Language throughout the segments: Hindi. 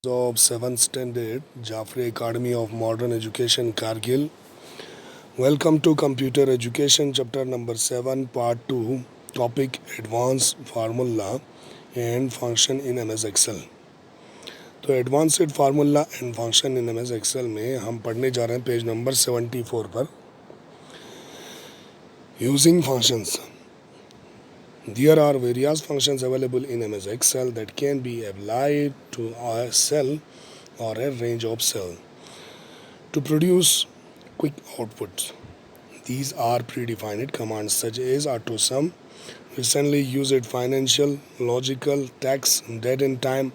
of 7th standard, Jaffrey Academy of Modern Education, Kargil. Welcome to Computer Education, chapter number 7, part 2, topic Advanced Formula and Function in MS Excel. तो advanced formula and function in MS Excel में हम पढ़ने जा रहे हैं पेज नंबर 74 पर. Using functions. There are various functions available in MS Excel that can be applied to a cell or a range of cells to produce quick outputs. These are predefined commands such as AutoSum, recently used financial, logical, text, date and time,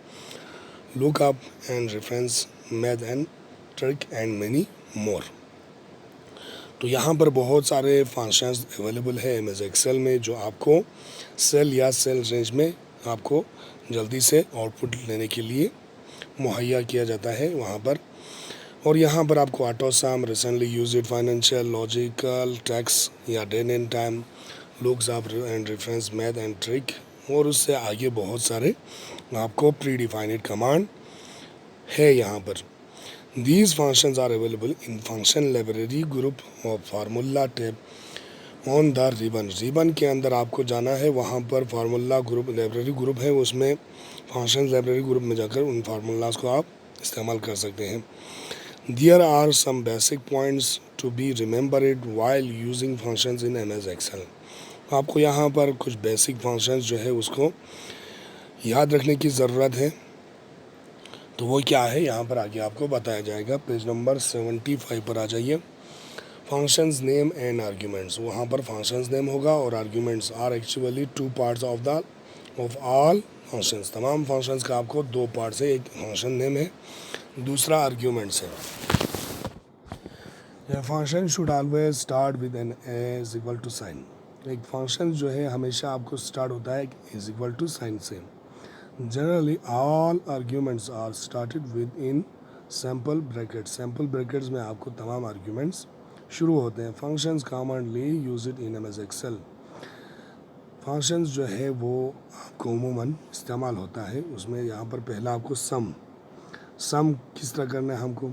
lookup and reference, math and trick and many more. तो यहाँ पर बहुत सारे फंक्शंस अवेलेबल है MS Excel में जो आपको सेल या सेल रेंज में आपको जल्दी से आउटपुट लेने के लिए मुहैया किया जाता है वहाँ पर. और यहाँ पर आपको AutoSum, recently used financial, logical, text या date and time, looks up and reference, math and trig और उससे आगे बहुत सारे आपको प्री डिफाइंड कमांड है यहाँ पर. These functions are available in function library group of formula tab on the ribbon. Ribbon के अंदर आपको जाना है, वहाँ पर फार्मूला ग्रुप लाइब्रेरी ग्रुप है, उसमें फंक्शन लाइब्रेरी ग्रुप में जाकर उन फार्मूलाज को आप इस्तेमाल कर सकते हैं. There are some basic points to be remembered while using functions in MS Excel. आपको यहाँ पर कुछ बेसिक फंक्शंस जो है उसको याद रखने की ज़रूरत है. तो वो क्या है यहाँ पर आगे आपको बताया जाएगा. पेज नंबर 75 पर आ जाइए. Functions name and arguments. वहाँ पर फंक्शंस नेम होगा और arguments are actually two parts of all functions. तमाम फंक्शंस का आपको दो पार्ट्स है, एक फंक्शन नेम है, दूसरा आर्ग्यूमेंट्स है. यह function should always start with an is equal to sign. एक फंक्शन जो है हमेशा आपको स्टार्ट होता है इज इक्वल टू साइन से. Generally, all arguments are started within sample brackets. Sample brackets में आपको तमाम arguments शुरू होते हैं. Functions commonly used in MS Excel. Functions जो है वो आपको उमूमन इस्तेमाल होता है. उसमें यहाँ पर पहला आपको sum किस तरह करना है हमको,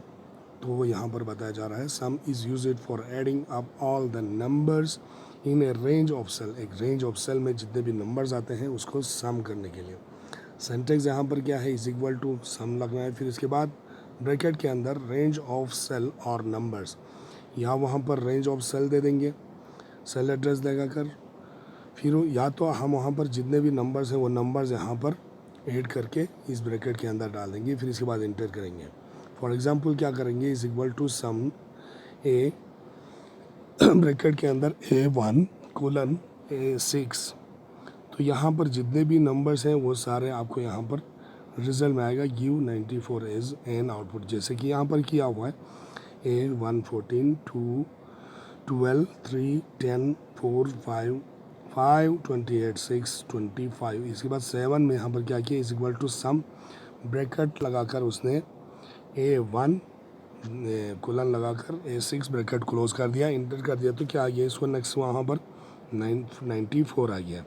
तो वो यहाँ पर बताया जा रहा है. Sum is used for adding up all the numbers in a range of cell. एक range of cell में जितने भी numbers आते हैं उसको sum करने के लिए. सेंटेक्स यहाँ पर क्या है, इज इक्वल टू सम लगना है. फिर इसके बाद ब्रैकेट के अंदर रेंज ऑफ सेल और नंबर्स. यहाँ वहाँ पर रेंज ऑफ सेल दे देंगे, सेल एड्रेस लगा कर. फिर या तो हम वहाँ पर जितने भी नंबर्स हैं वो नंबर्स यहाँ पर ऐड करके इस ब्रैकेट के अंदर डाल देंगे. फिर इसके बाद इंटर करेंगे. फॉर एग्जांपल क्या करेंगे, is equal to sum a bracket के अंदर A1 कोलन A6. तो यहाँ पर जितने भी नंबर्स हैं वो सारे आपको यहाँ पर रिजल्ट में आएगा. गिव 94 एज एन आउटपुट, जैसे कि यहाँ पर किया हुआ है. A1 14 2 12 3 10 4 5 5 28 6 25. इसके बाद 7 में यहाँ पर क्या किया, is equal to sum bracket लगाकर उसने A1 कोलन लगाकर A6 ब्रैकेट क्लोज कर दिया, इंटर कर दिया. तो क्या आ गया, इसको नेक्स्ट वहाँ पर 94 आ गया.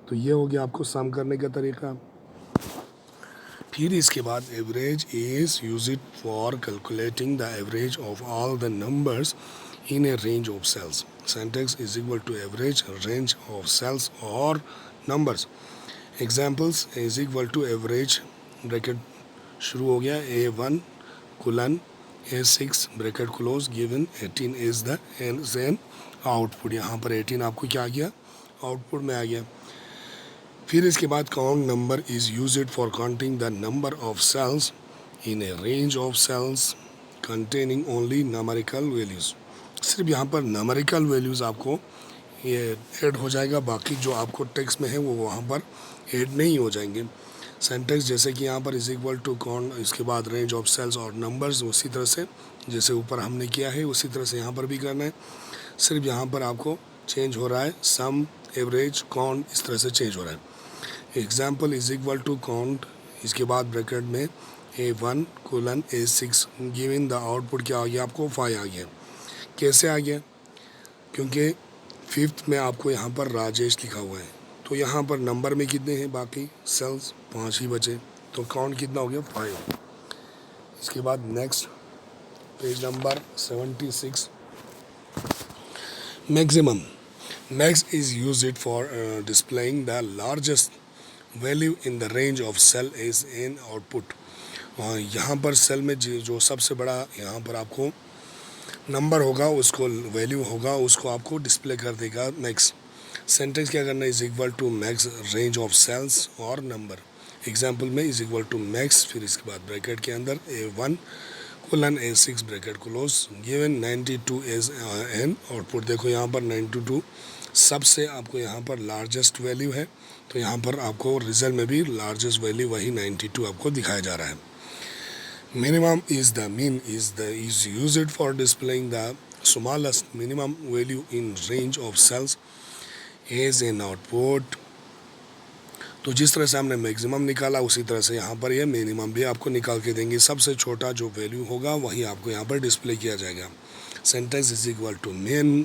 तो ये हो गया आपको सम करने का तरीका. फिर इसके बाद average is used for calculating the average of all the numbers in a range of cells. Syntax is equal to average range of cells और numbers. Examples, is equal to average bracket शुरू हो गया, A1 colon A6 bracket close, given 18 is the an output. यहाँ पर 18 आपको क्या आ गया, आउटपुट में आ गया. फिर इसके बाद count number is used for counting the number of cells in a range of cells containing only numerical values. सिर्फ यहाँ पर न्यूमेरिकल वैल्यूज़ आपको ये ऐड हो जाएगा, बाकी जो आपको टेक्स्ट में है वो वहाँ पर ऐड नहीं हो जाएंगे. सेंटेक्स जैसे कि यहाँ पर इज इक्वल टू काउंट, इसके बाद रेंज ऑफ सेल्स और नंबर्स, उसी तरह से जैसे ऊपर हमने किया है उसी तरह से यहाँ पर भी करना है. सिर्फ यहाँ पर आपको चेंज हो रहा है, सम, एवरेज, काउंट इस तरह से चेंज हो रहा है. Example is equal to count, इसके बाद ब्रैकेट में A1 colon A6, given the output क्या आ गया आपको 5 आ गया. कैसे आ गया, क्योंकि 5th में आपको यहाँ पर राजेश लिखा हुआ है. तो यहाँ पर नंबर में कितने हैं, बाकी सेल्स 5 ही बचे, तो काउंट कितना हो गया 5. इसके बाद next page number 76, maximum. Max is used for displaying the largest value in the range of cell is in output. यहाँ पर सेल में जो सबसे बड़ा यहाँ पर आपको नंबर होगा, उसको वैल्यू होगा, उसको आपको डिस्प्ले कर देगा मैक्स. सेंटेंस क्या करना है, is equal to max range of cells और नंबर. एग्जाम्पल में इज इक्वल टू मैक्स, फिर इसके बाद ब्रैकेट के अंदर A1 colon A6 bracket close, given 92 as an output. देखो यहाँ पर 92 सबसे आपको यहाँ पर लार्जेस्ट वैल्यू है, तो यहाँ पर आपको रिजल्ट में भी लार्जेस्ट वैल्यू वही 92 आपको दिखाया जा रहा है. Minimum is the mean is used for displaying the smallest minimum value in range of cells as an output. तो जिस तरह से हमने मैक्सिमम निकाला उसी तरह से यहाँ पर ये मिनिमम भी आपको निकाल के देंगे. सबसे छोटा जो वैल्यू होगा वही आपको यहाँ पर डिस्प्ले किया जाएगा. Sentence is equal to mean,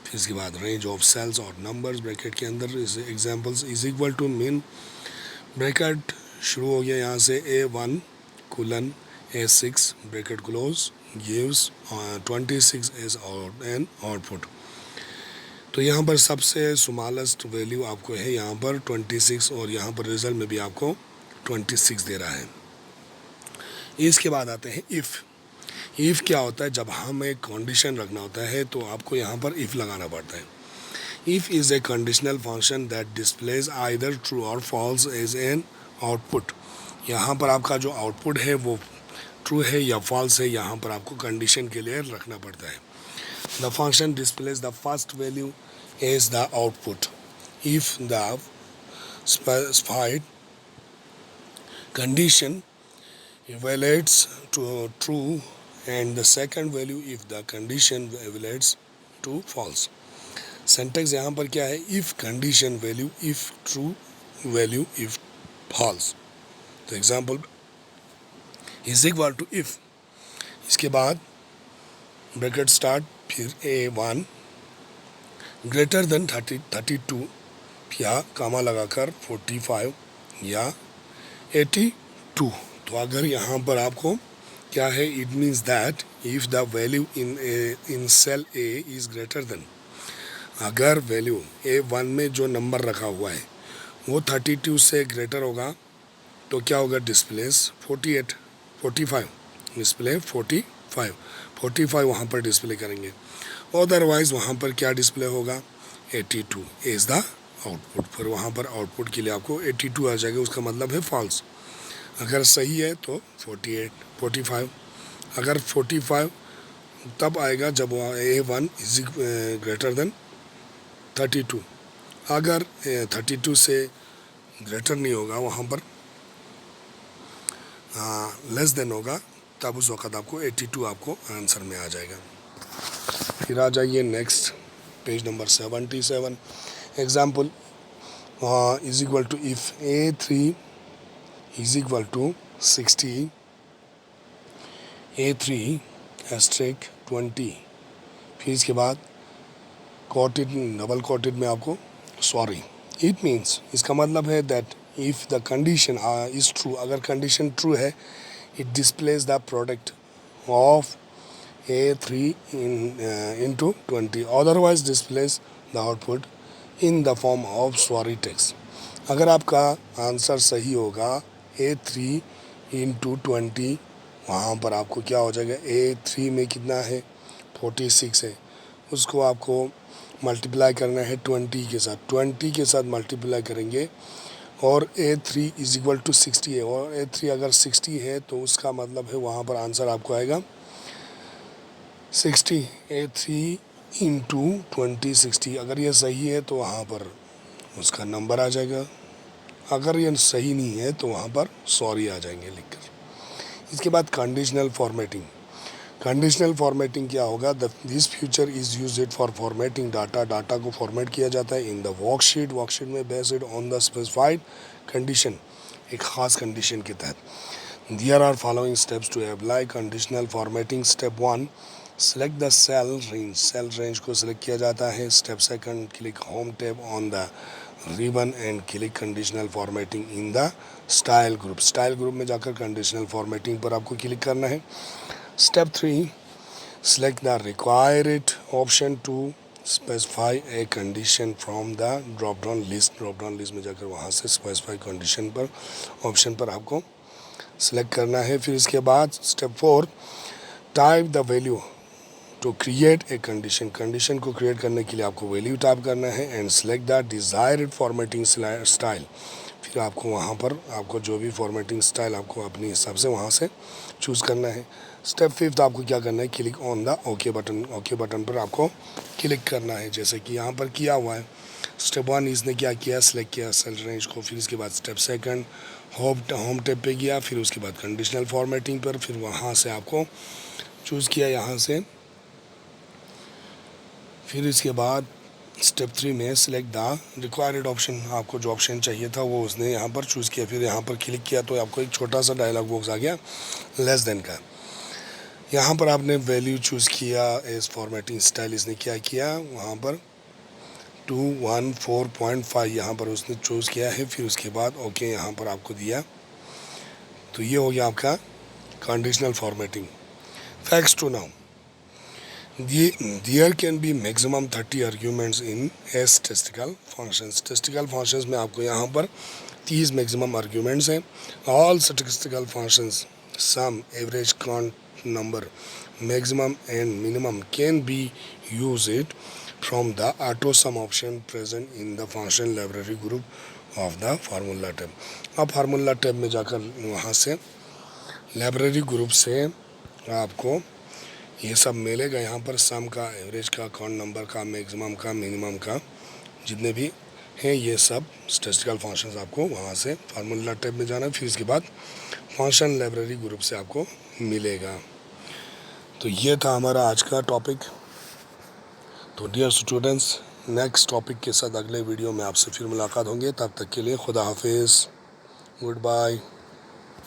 फिर इसके बाद रेंज ऑफ सेल्स और नंबर्स ब्रैकेट के अंदर examples is equal to mean, bracket शुरू हो गया यहाँ से A1 colon A6 bracket close gives 26 as an output. तो यहाँ पर सबसे स्मॉलेस्ट वैल्यू आपको है यहाँ पर 26 और यहाँ पर रिजल्ट में भी आपको 26 दे रहा है. इसके बाद आते हैं इफ़. इफ़ क्या होता है, जब हमें एक कंडीशन रखना होता है तो आपको यहाँ पर इफ़ लगाना पड़ता है. If is a conditional function that displays either true और फॉल्स एज एन आउटपुट. यहाँ पर आपका जो आउटपुट है वो ट्रू है या फॉल्स है, यहाँ पर आपको कंडीशन के लिए रखना पड़ता है. The function displays the first value as the output. If the specified condition evaluates to true, and the second value if the condition evaluates to false. Syntax यहाँ पर क्या है, if condition value, if true value, if false. तो example is equal to if. इसके बाद ब्रैकेट स्टार्ट, फिर A1 ग्रेटर देन 32 या कामा लगाकर 45 या 82. तो अगर यहाँ पर आपको क्या है, it means that if the value in cell A is greater than, अगर वैल्यू A1 में जो नंबर रखा हुआ है वो 32 से ग्रेटर होगा तो क्या होगा, डिस्प्लेस 45 डिस्प्ले 45 वहाँ पर डिस्प्ले करेंगे. अदरवाइज़ वहाँ पर क्या डिस्प्ले होगा, 82 इज़ द आउटपुट. फिर वहाँ पर आउटपुट के लिए आपको 82 आ जाएगा, उसका मतलब है फॉल्स. अगर सही है तो 45. अगर 45 तब आएगा जब A1 इज ग्रेटर देन 32. अगर 32 से ग्रेटर नहीं होगा, वहाँ पर लेस देन होगा, तब उस वक़्त आपको 82 आपको आंसर में आ जाएगा. फिर आ जाइए next page number 77. Example is equal to if A3 is equal to 60, A3 asterisk 20. फिर इसके बाद कोटेड, डबल कोटेड में आपको सॉरी. इट मीन्स, इसका मतलब है that if the condition is true, अगर कंडीशन ट्रू है, it displays the product of A3 into 20, otherwise displays the output in the form of sorry text. अगर आपका आंसर सही होगा A3 into 20, वहाँ पर आपको क्या हो जाएगा, A3 में कितना है 46 है, उसको आपको मल्टीप्लाई करना है 20 के साथ मल्टीप्लाई करेंगे और A3 इज इक्वल टू 60 है, और A3 अगर 60 है तो उसका मतलब है वहाँ पर आंसर आपको आएगा 60. A3 into 20 60. अगर ये सही है तो वहाँ पर उसका नंबर आ जाएगा, अगर ये सही नहीं है तो वहाँ पर सॉरी आ जाएंगे लिखकर. इसके बाद कंडीशनल फॉर्मेटिंग. कंडीशनल फॉर्मेटिंग क्या होगा, this feature is used for formatting data को फॉर्मेट किया जाता है इन द वर्कशीट में based on the specified condition, एक ख़ास कंडीशन के तहत. There are following steps to apply conditional formatting. Step 1, select the cell range को सिलेक्ट किया जाता है. Step 2, click home tab on the ribbon and click conditional formatting in the style group. Style group में जाकर कंडीशनल फॉर्मेटिंग पर आपको क्लिक करना है। Step 3, select the required option to specify a condition from the drop down list। Drop down list में जाकर वहाँ से स्पेसिफाई कंडीशन पर ऑप्शन पर आपको सेलेक्ट करना है। फिर इसके बाद step 4, type the value to create a condition. Condition को क्रिएट करने के लिए आपको वैल्यू टाइप करना है and select the desired formatting style. फिर आपको वहाँ पर आपको जो भी फॉर्मेटिंग स्टाइल आपको अपने हिसाब से वहाँ से चूज़ करना है। स्टेप 5 आपको क्या करना है, click on the okay button. Okay button पर आपको क्लिक करना है जैसे कि यहाँ पर किया हुआ है। स्टेप 1 इसने क्या किया, सेलेक्ट किया सेल रेंज को। फिर इसके बाद स्टेप 2 होम टैब पे गया। फिर उसके बाद कंडीशनल फॉर्मेटिंग पर, फिर वहाँ से आपको चूज़ किया यहाँ से। फिर इसके बाद स्टेप 3 में सिलेक्ट द रिक्वायर्ड ऑप्शन। आपको जो ऑप्शन चाहिए था वो उसने यहाँ पर चूज़ किया। फिर यहाँ पर क्लिक किया तो आपको एक छोटा सा डायलॉग बॉक्स आ गया लेस देन का। यहाँ पर आपने वैल्यू चूज़ किया एज फॉर्मेटिंग स्टाइल। इसने क्या किया वहाँ पर 214.5 यहाँ पर उसने चूज़ किया है। फिर उसके बाद ओके यहाँ पर आपको दिया। तो ये हो गया आपका conditional formatting. Facts to now, there can be maximum 30 arguments in a statistical functions। statistical functions में आपको यहाँ पर 30 मैक्सिमम आर्ग्यूमेंट्स हैं। all statistical functions sum, average, count number, maximum and minimum can be used from the auto sum option present in the function library group of the formula tab। अब फार्मूला टैब में जाकर वहाँ से लाइब्रेरी ग्रुप से आपको ये सब मिलेगा। यहाँ पर सम का, एवरेज का, काउंट नंबर का, मैक्सिमम का, मिनिमम का, जितने भी हैं ये सब स्टैटिस्टिकल फंक्शंस आपको वहाँ से फार्मूला टैब में जाना। फिर इसके बाद फंक्शन लाइब्रेरी ग्रुप से आपको मिलेगा। तो ये था हमारा आज का टॉपिक। तो डियर स्टूडेंट्स, नेक्स्ट टॉपिक के साथ अगले वीडियो में आपसे फिर मुलाकात होंगे। तब तक के लिए खुदा हाफिज़, गुड बाय।